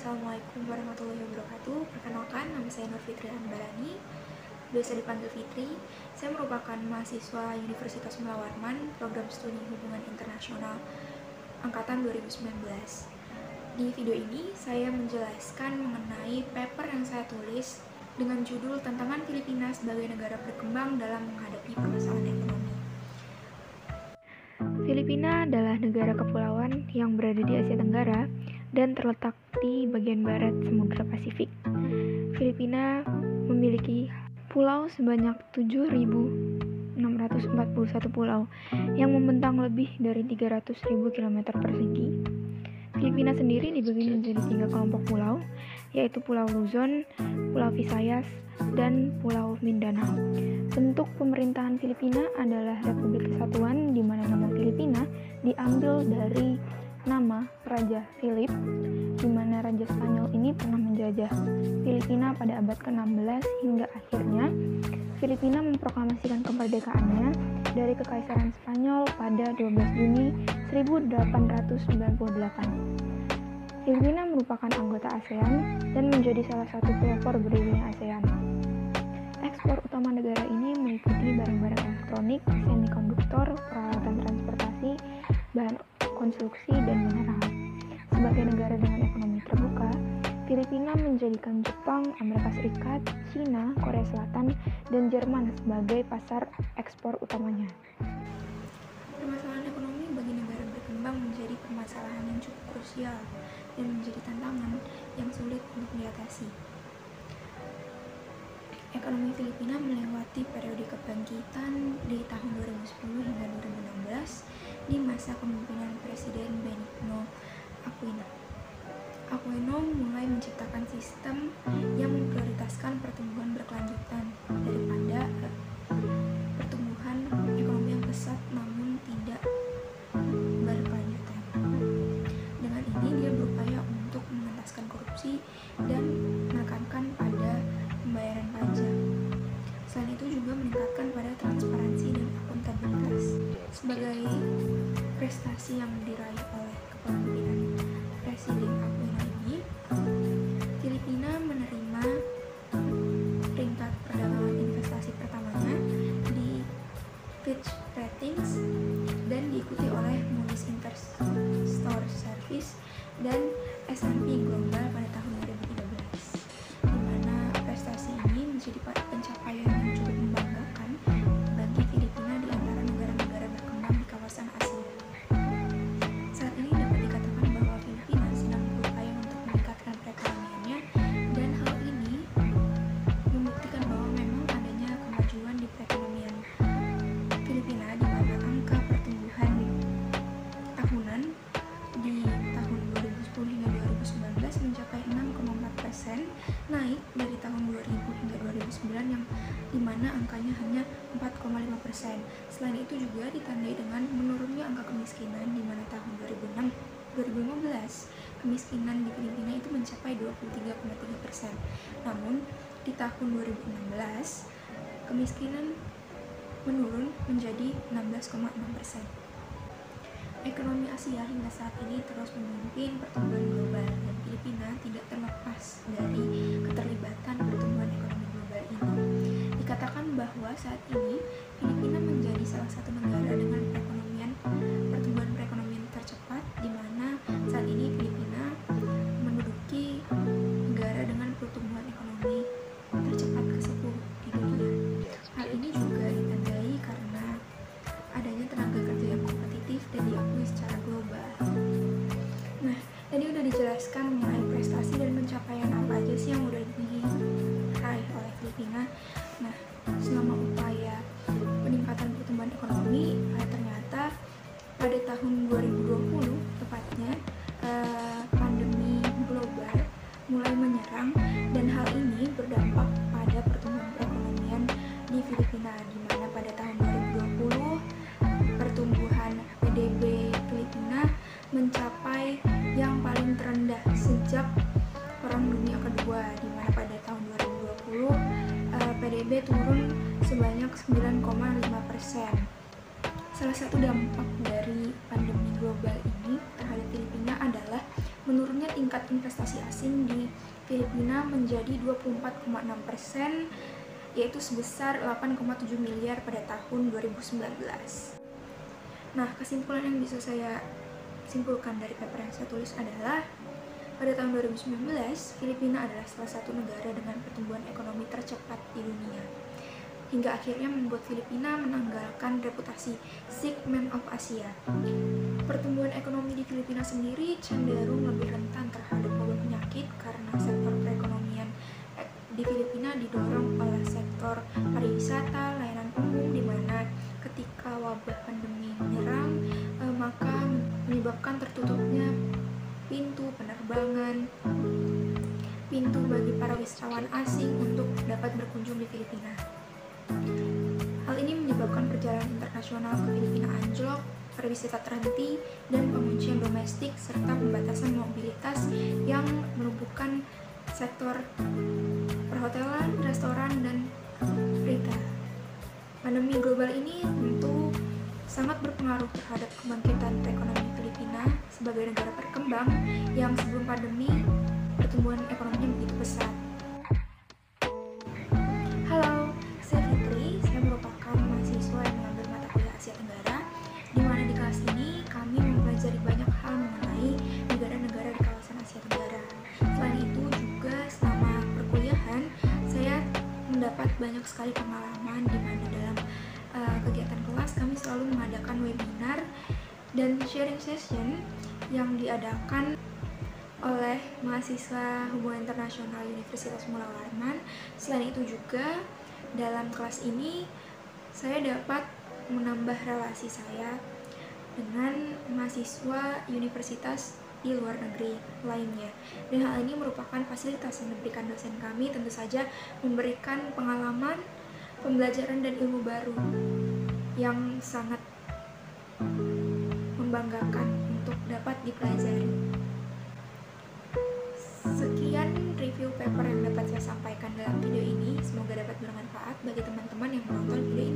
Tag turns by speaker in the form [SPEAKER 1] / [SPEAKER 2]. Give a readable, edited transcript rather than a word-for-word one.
[SPEAKER 1] Assalamualaikum warahmatullahi wabarakatuh. Perkenalkan, nama saya Nur Fitri Ambarani, biasa dipanggil Fitri. Saya merupakan mahasiswa Universitas Mula Warman, program studi hubungan internasional angkatan 2019. Di video ini, saya menjelaskan mengenai paper yang saya tulis dengan judul Tantangan Filipina sebagai negara berkembang dalam menghadapi permasalahan ekonomi. Filipina adalah negara kepulauan yang berada di Asia Tenggara dan terletak di bagian barat Samudra Pasifik. Filipina memiliki pulau sebanyak 7.641 pulau yang membentang lebih dari 300.000 km persegi. Filipina sendiri dibagi menjadi 3 kelompok pulau, yaitu Pulau Luzon, Pulau Visayas, dan Pulau Mindanao. Bentuk pemerintahan Filipina adalah Republik Kesatuan, di mana nama Filipina diambil dari nama Raja Philip, di mana Raja Spanyol ini pernah menjajah Filipina pada abad ke-16 hingga akhirnya Filipina memproklamasikan kemerdekaannya dari Kekaisaran Spanyol pada 12 Juni 1898. Filipina merupakan anggota ASEAN dan menjadi salah satu pelopor berdirinya ASEAN. Ekspor utama negara ini meliputi barang-barang elektronik, semikonduktor, peralatan transportasi, bahan konstruksi, dan mineral. Sebagai negara dengan ekonomi terbuka, Filipina menjadikan Jepang, Amerika Serikat, Cina, Korea Selatan, dan Jerman sebagai pasar ekspor utamanya. Permasalahan ekonomi bagi negara berkembang menjadi permasalahan yang cukup krusial dan menjadi tantangan yang sulit untuk diatasi. Ekonomi Filipina melewati periode kebangkitan di tahun 2010 hingga 2016 di masa kepemimpinan Presiden Benigno Aquino. Aquino mulai menciptakan sistem yang memprioritaskan pertumbuhan berkelanjutan daripada pertumbuhan ekonomi yang pesat namun tidak berkelanjutan. Dengan ini dia berupaya untuk mengentaskan korupsi dan menekankan pada pembayaran pajak. Selain itu juga meningkatkan pada transparansi dan akuntabilitas. Sebagai prestasi yang diraih oleh kepemimpinan Presiden Aquino ini, Filipina menerima peringkat perdagangan investasi pertamanya di Fitch Ratings dan diikuti oleh Moody's Investor Service dan S&P Global pada tahun 2013. Di mana prestasi ini menjadi pencapaian yang cukup membanggakan bagi Filipina di antara negara-negara berkembang di kawasan Asia. Saat ini dapat dikatakan bahwa Filipina sedang berupaya untuk meningkatkan perekonomiannya, dan hal ini membuktikan bahwa memang adanya kemajuan di perekonomian Filipina, di mana angka pertumbuhan tahunan di tahun 2010 hingga 2019 mencapai 6,4%, naik dari tahun 2000 hingga 2009 yang dimana angkanya hanya 4,5%. Selain itu juga ditandai dengan menurunnya angka kemiskinan, di mana tahun 2015 kemiskinan di Filipina itu mencapai 23,3%. Namun di tahun 2016 kemiskinan menurun menjadi 16,6%. Ekonomi Asia hingga saat ini terus memimpin pertumbuhan global, dan Filipina tidak terlepas dari keterlibatan pertumbuhan ekonomi global ini. Dikatakan bahwa saat ini Filipina menjadi salah satu negara dengan pertumbuhan perekonomian tercepat, di mana saat ini Filipina menduduki negara dengan pertumbuhan ekonomi tercepat ke-10 di dunia. Hal ini juga ditandai karena adanya tenaga kerja yang kompetitif dan diakui secara global. Nah, tadi udah dijelaskan mengenai prestasi dan pencapaian apa aja sih yang udah diraih oleh Filipina. Nah, selama upaya peningkatan pertumbuhan ekonomi, ternyata pada tahun 2020 tepatnya pandemi global mulai menyerang, dan hal ini berdampak pada pertumbuhan perekonomian di Filipina, di mana pada tahun 2020 pertumbuhan PDB Filipina mencapai yang paling terendah sejak Perang Dunia Kedua, di mana pada tahun 2020 PDB turun sebanyak 9,5%. Salah satu dampak dari pandemi global ini terhadap Filipina adalah menurunnya tingkat investasi asing di Filipina menjadi 24,6%, yaitu sebesar 8,7 miliar pada tahun 2019. Nah, kesimpulan yang bisa saya simpulkan dari paper yang saya tulis adalah pada tahun 2019, Filipina adalah salah satu negara dengan pertumbuhan ekonomi tercepat di dunia, hingga akhirnya membuat Filipina menanggalkan reputasi Sick Man of Asia. Pertumbuhan ekonomi di Filipina sendiri cenderung lebih rentan terhadap wabah penyakit karena sektor perekonomian di Filipina didorong oleh sektor pariwisata, layanan umum, di mana ketika wabah pandemi menyerang, maka menyebabkan tertutupnya pintu penerbangan, pintu bagi para wisatawan asing untuk dapat berkunjung di Filipina. Hal ini menyebabkan perjalanan internasional ke Filipina anjlok, pariwisata terhenti, dan penguncian domestik serta pembatasan mobilitas yang melumpuhkan sektor perhotelan, restoran, dan retail. Pandemi global ini tentu sangat berpengaruh terhadap kebangkitan perekonomian Filipina sebagai negara berkembang yang sebelum pandemi pertumbuhan ekonominya begitu pesat. Halo, saya Fitri. Saya merupakan mahasiswa yang mengambil mata kuliah Asia Tenggara, di mana di kelas ini kami mempelajari banyak hal mengenai negara-negara di kawasan Asia Tenggara. Selain itu juga selama perkuliahan saya mendapat banyak sekali pengalaman, di mana dalam kegiatan kelas kami selalu mengadakan webinar dan sharing session yang diadakan oleh mahasiswa Hubungan Internasional Universitas Mula Warman. Selain itu juga dalam kelas ini saya dapat menambah relasi saya dengan mahasiswa universitas di luar negeri lainnya, dan hal ini merupakan fasilitas yang diberikan dosen kami, tentu saja memberikan pengalaman, pembelajaran, dan ilmu baru yang sangat membanggakan untuk dapat dipelajari. Sekian review paper yang dapat saya sampaikan dalam video ini. Semoga dapat bermanfaat bagi teman-teman yang menonton video ini.